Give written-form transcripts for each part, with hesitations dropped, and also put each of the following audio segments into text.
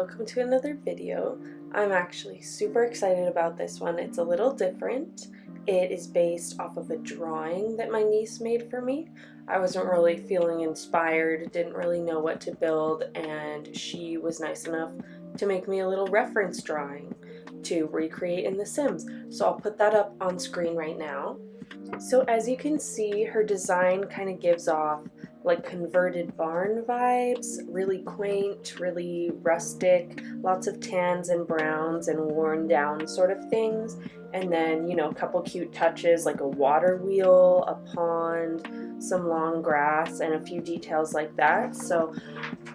welcome to another video. I'm actually super excited about this one. It's a little different. It is based off of a drawing that my niece made for me. I wasn't really feeling inspired, didn't really know what to build, and she was nice enough to make me a little reference drawing to recreate in The Sims. So I'll put that up on screen right now. So as you can see, her design kind of gives off like converted barn vibes, really quaint, really rustic, lots of tans and browns and worn down sort of things. And then, you know, a couple cute touches like a water wheel, a pond, some long grass, and a few details like that. So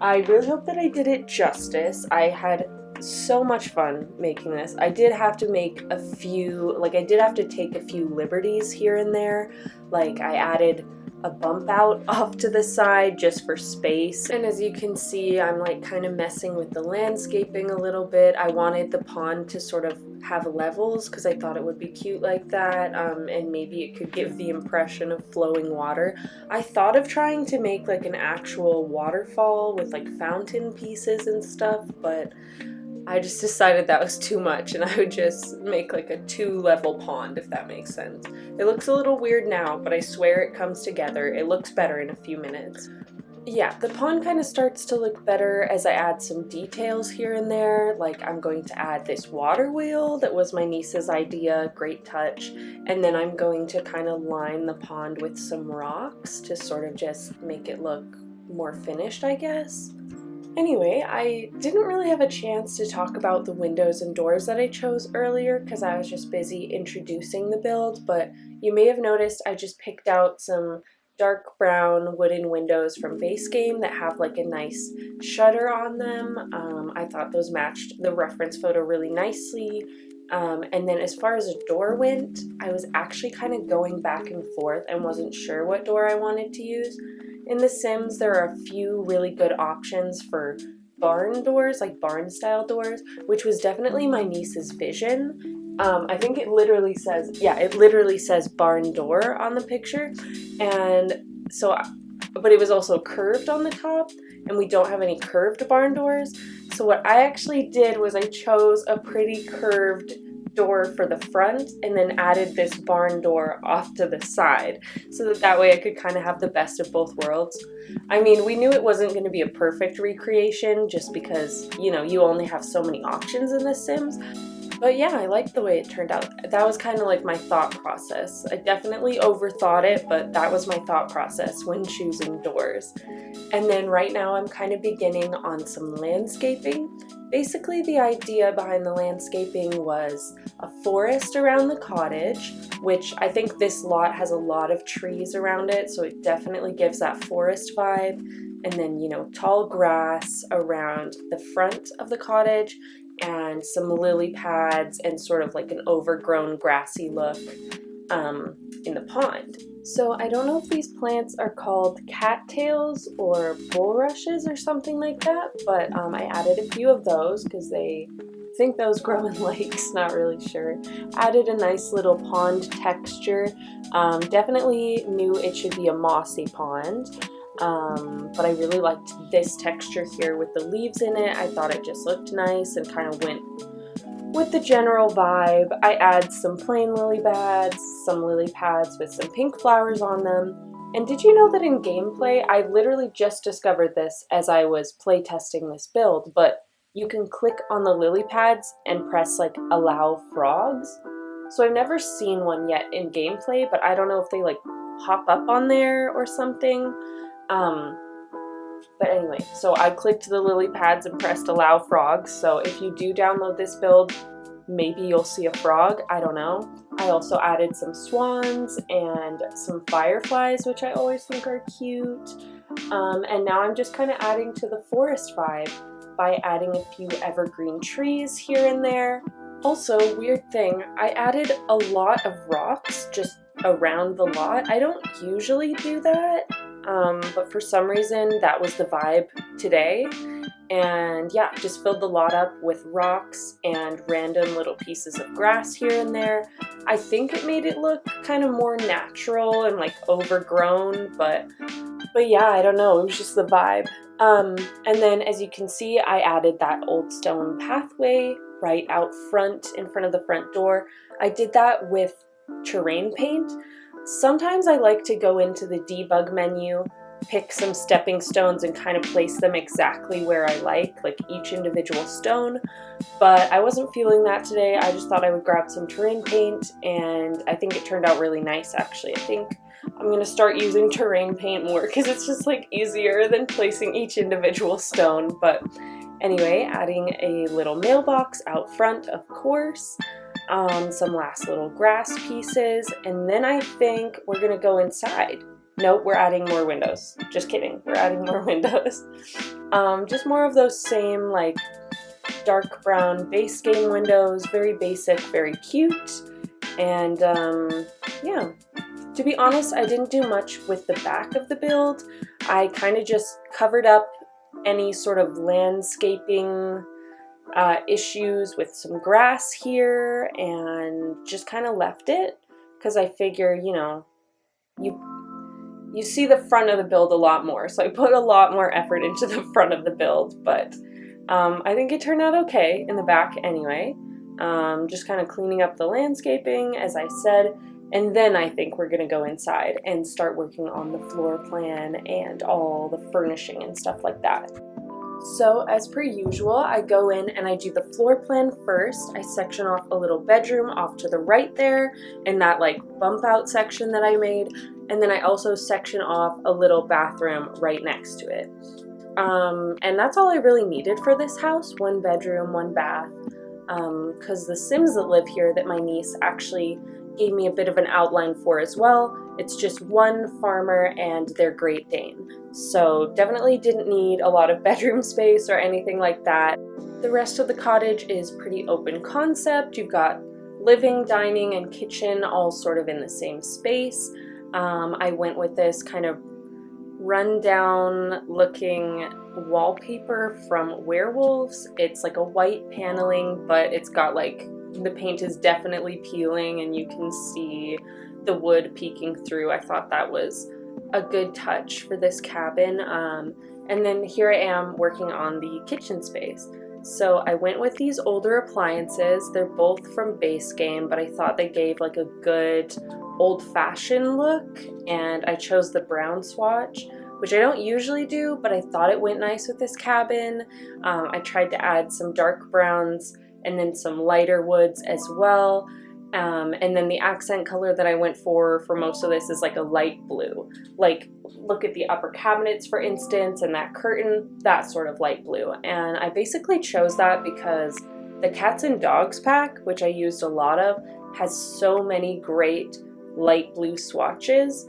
I really hope that I did it justice. I had so much fun making this. I did have to make a few, I did have to take a few liberties here and there. Like I added a bump out off to the side just for space. And as you can see, I'm like kind of messing with the landscaping a little bit. I wanted the pond to sort of have levels because I thought it would be cute like that, and maybe it could give the impression of flowing water. I thought of trying to make like an actual waterfall with like fountain pieces and stuff, but I just decided that was too much and I would just make like a 2-level pond, if that makes sense. It looks a little weird now, but I swear it comes together. It looks better in a few minutes. Yeah, the pond kind of starts to look better as I add some details here and there. Like I'm going to add this water wheel that was my niece's idea, great touch. And then I'm going to kind of line the pond with some rocks to sort of just make it look more finished, I guess. Anyway, I didn't really have a chance to talk about the windows and doors that I chose earlier because I was just busy introducing the build, but you may have noticed I just picked out some dark brown wooden windows from Base Game that have like a nice shutter on them. I thought those matched the reference photo really nicely. And then as far as a door went, I was actually kind of going back and forth and wasn't sure what door I wanted to use. In The Sims, there are a few really good options for barn doors, like barn style doors, which was definitely my niece's vision. I think it literally says barn door on the picture. And so, but it was also curved on the top, and we don't have any curved barn doors. So what I actually did was I chose a pretty curved door for the front and then added this barn door off to the side so that way I could kind of have the best of both worlds. I mean, we knew it wasn't going to be a perfect recreation just because, you know, you only have so many options in The Sims. But yeah, I liked the way it turned out. That was kind of like my thought process. I definitely overthought it, but that was my thought process when choosing doors. And then right now I'm kind of beginning on some landscaping. Basically, the idea behind the landscaping was a forest around the cottage, which I think this lot has a lot of trees around it, so it definitely gives that forest vibe. And then, you know, tall grass around the front of the cottage and some lily pads and sort of like an overgrown grassy look in the pond. So I don't know if these plants are called cattails or bulrushes or something like that, but I added a few of those because they think those grow in lakes, not really sure. Added a nice little pond texture. Definitely knew it should be a mossy pond. But I really liked this texture here with the leaves in it. I thought it just looked nice and kind of went with the general vibe. I add some plain lily pads, some lily pads with some pink flowers on them. And did you know that in gameplay, I literally just discovered this as I was playtesting this build, but you can click on the lily pads and press like allow frogs. So I've never seen one yet in gameplay, but I don't know if they like hop up on there or something. But anyway, so I clicked the lily pads and pressed allow frogs, so if you do download this build, maybe you'll see a frog, I don't know. I also added some swans and some fireflies, which I always think are cute. And now I'm just kind of adding to the forest vibe by adding a few evergreen trees here and there. Also, weird thing, I added a lot of rocks just around the lot. I don't usually do that. But for some reason that was the vibe today, and yeah, just filled the lot up with rocks and random little pieces of grass here and there. I think it made it look kind of more natural and like overgrown, but yeah, I don't know, it was just the vibe. And then as you can see, I added that old stone pathway right out front, in front of the front door. I did that with terrain paint. Sometimes I like to go into the debug menu, pick some stepping stones and kind of place them exactly where I like each individual stone, but I wasn't feeling that today. I just thought I would grab some terrain paint, and I think it turned out really nice actually. I think I'm gonna start using terrain paint more because it's just easier than placing each individual stone. But anyway, adding a little mailbox out front, of course, some last little grass pieces, and then I think we're gonna go inside. Nope, we're adding more windows. Just kidding, we're adding more windows. Just more of those same dark brown base game windows, very basic, very cute, and yeah. To be honest, I didn't do much with the back of the build. I kind of just covered up any sort of landscaping issues with some grass here and just kind of left it because I figure, you see the front of the build a lot more, so I put a lot more effort into the front of the build, but I think it turned out okay in the back anyway. Just kind of cleaning up the landscaping, as I said. And then I think we're gonna go inside and start working on the floor plan and all the furnishing and stuff like that. So as per usual, I go in and I do the floor plan first. I section off a little bedroom off to the right there in that bump out section that I made. And then I also section off a little bathroom right next to it. And that's all I really needed for this house, one bedroom, one bath. Because the Sims that live here that my niece actually gave me a bit of an outline for as well. It's just one farmer and their Great Dane. So definitely didn't need a lot of bedroom space or anything like that. The rest of the cottage is pretty open concept. You've got living, dining, and kitchen all sort of in the same space. I went with this kind of rundown looking wallpaper from Werewolves. It's a white paneling, but it's got the paint is definitely peeling and you can see the wood peeking through. I thought that was a good touch for this cabin. And then here I am working on the kitchen space. So I went with these older appliances. They're both from base game, but I thought they gave a good old-fashioned look, and I chose the brown swatch, which I don't usually do, but I thought it went nice with this cabin. I tried to add some dark browns and then some lighter woods as well. And then the accent color that I went for most of this is a light blue. Look at the upper cabinets, for instance, and that curtain, that sort of light blue. And I basically chose that because the Cats and Dogs pack, which I used a lot of, has so many great light blue swatches.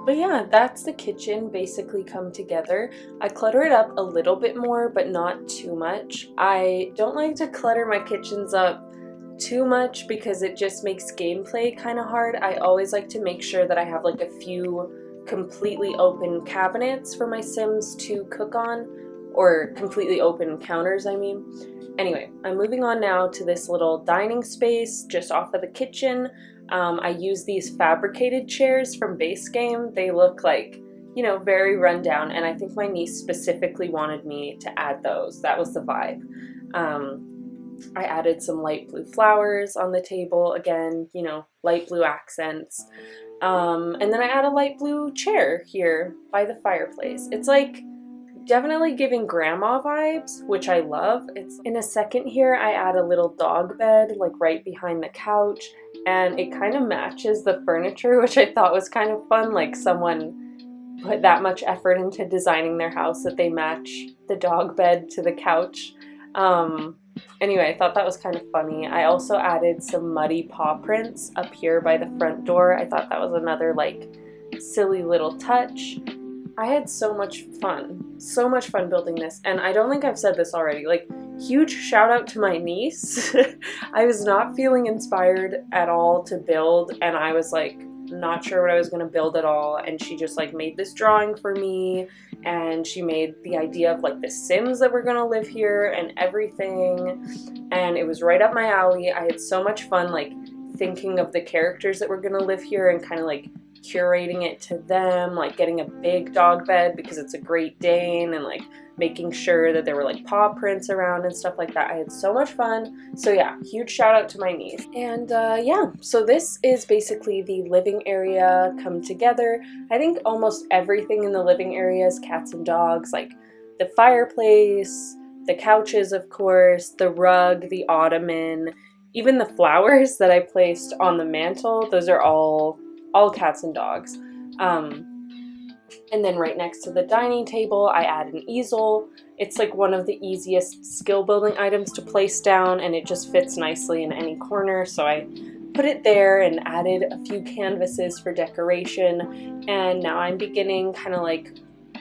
But yeah, that's the kitchen basically come together. I clutter it up a little bit more, but not too much. I don't like to clutter my kitchens up too much because it just makes gameplay kind of hard. I always like to make sure that I have a few completely open cabinets for my Sims to cook on, or completely open counters, I mean. Anyway, I'm moving on now to this little dining space just off of the kitchen. I use these fabricated chairs from base game. They look very rundown, and I think my niece specifically wanted me to add those. That was the vibe. I added some light blue flowers on the table, again, light blue accents. And then I add a light blue chair here by the fireplace. It's definitely giving grandma vibes, which I love. It's in a second here, I add a little dog bed right behind the couch, and it kind of matches the furniture, which I thought was kind of fun. Someone put that much effort into designing their house that they match the dog bed to the couch. Anyway, I thought that was kind of funny. I also added some muddy paw prints up here by the front door. I thought that was another silly little touch. I had so much fun building this, and I don't think I've said this already. Huge shout out to my niece. I was not feeling inspired at all to build, and I was not sure what I was going to build at all, and she just made this drawing for me, and she made the idea of the Sims that were going to live here and everything, and it was right up my alley. I had so much fun thinking of the characters that were going to live here and kind of curating it to them, like getting a big dog bed because it's a Great Dane, and like making sure that there were like paw prints around and stuff like that. I had so much fun. So yeah, huge shout out to my niece. And yeah, so this is basically the living area come together. I think almost everything in the living area is cats and dogs, like the fireplace, the couches, of course, the rug, the ottoman, even the flowers that I placed on the mantle. Those are all cats and dogs. And then right next to the dining table, I add an easel. It's like one of the easiest skill building items to place down, and it just fits nicely in any corner. So I put it there and added a few canvases for decoration. And now I'm beginning kind of like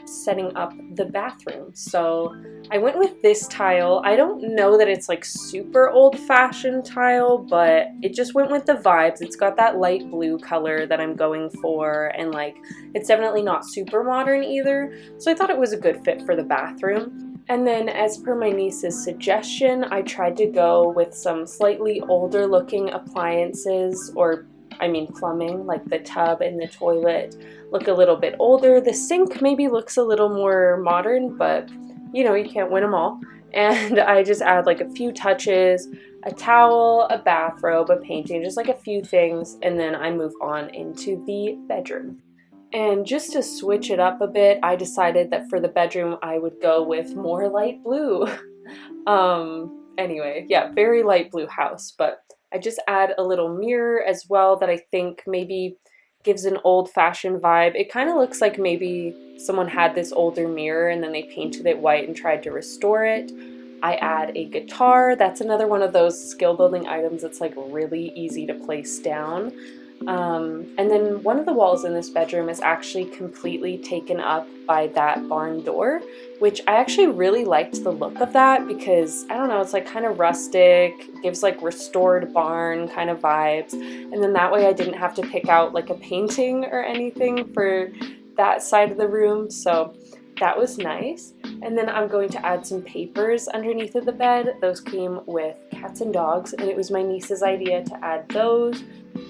setting up the bathroom. So I went with this tile. I don't know that it's like super old-fashioned tile, but it just went with the vibes. It's got that light blue color that I'm going for, and like it's definitely not super modern either. So I thought it was a good fit for the bathroom. And then as per my niece's suggestion, I tried to go with some slightly older looking appliances, or I mean plumbing, like the tub and the toilet look a little bit older. The sink maybe looks a little more modern, but you know, you can't win them all. And I just add like a few touches, a towel, a bathrobe, a painting, just like a few things, and then I move on into the bedroom. And just to switch it up a bit, I decided that for the bedroom I would go with more light blue. Anyway, yeah, very light blue house, but I just add a little mirror as well that I think maybe gives an old-fashioned vibe. It kind of looks like maybe someone had this older mirror and then they painted it white and tried to restore it. I add a guitar. That's another one of those skill building items that's like really easy to place down. And then one of the walls in this bedroom is actually completely taken up by that barn door, which I actually really liked the look of that because, I don't know, it's like kind of rustic, gives like restored barn kind of vibes. And then that way I didn't have to pick out like a painting or anything for that side of the room. So that was nice. And then I'm going to add some papers underneath of the bed. Those came with cats and dogs, and it was my niece's idea to add those.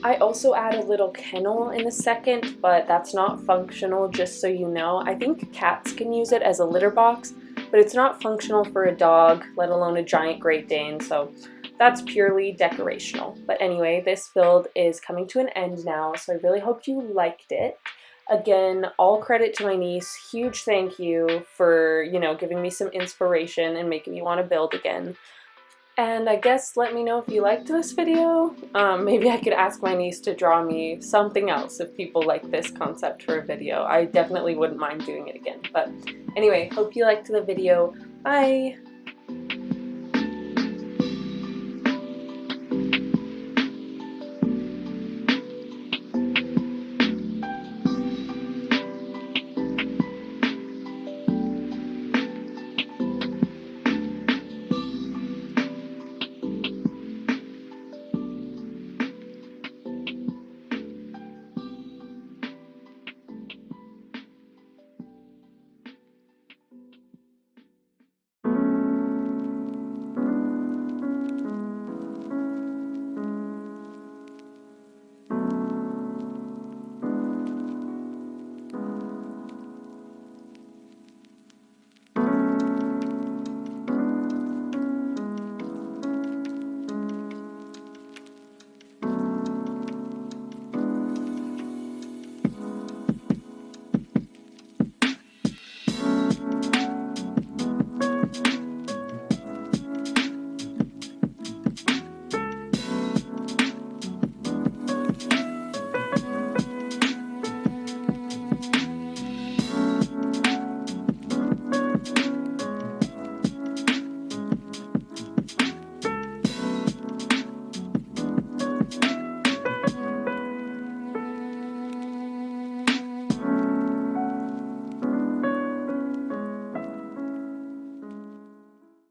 I also add a little kennel in a second, but that's not functional, just so you know. I think cats can use it as a litter box, but it's not functional for a dog, let alone a giant Great Dane, so that's purely decorational. But anyway, this build is coming to an end now, so I really hope you liked it. Again, all credit to my niece. Huge thank you for, you know, giving me some inspiration and making me want to build again. And I guess let me know if you liked this video. Maybe I could ask my niece to draw me something else if people like this concept for a video. I definitely wouldn't mind doing it again. But anyway, hope you liked the video. Bye!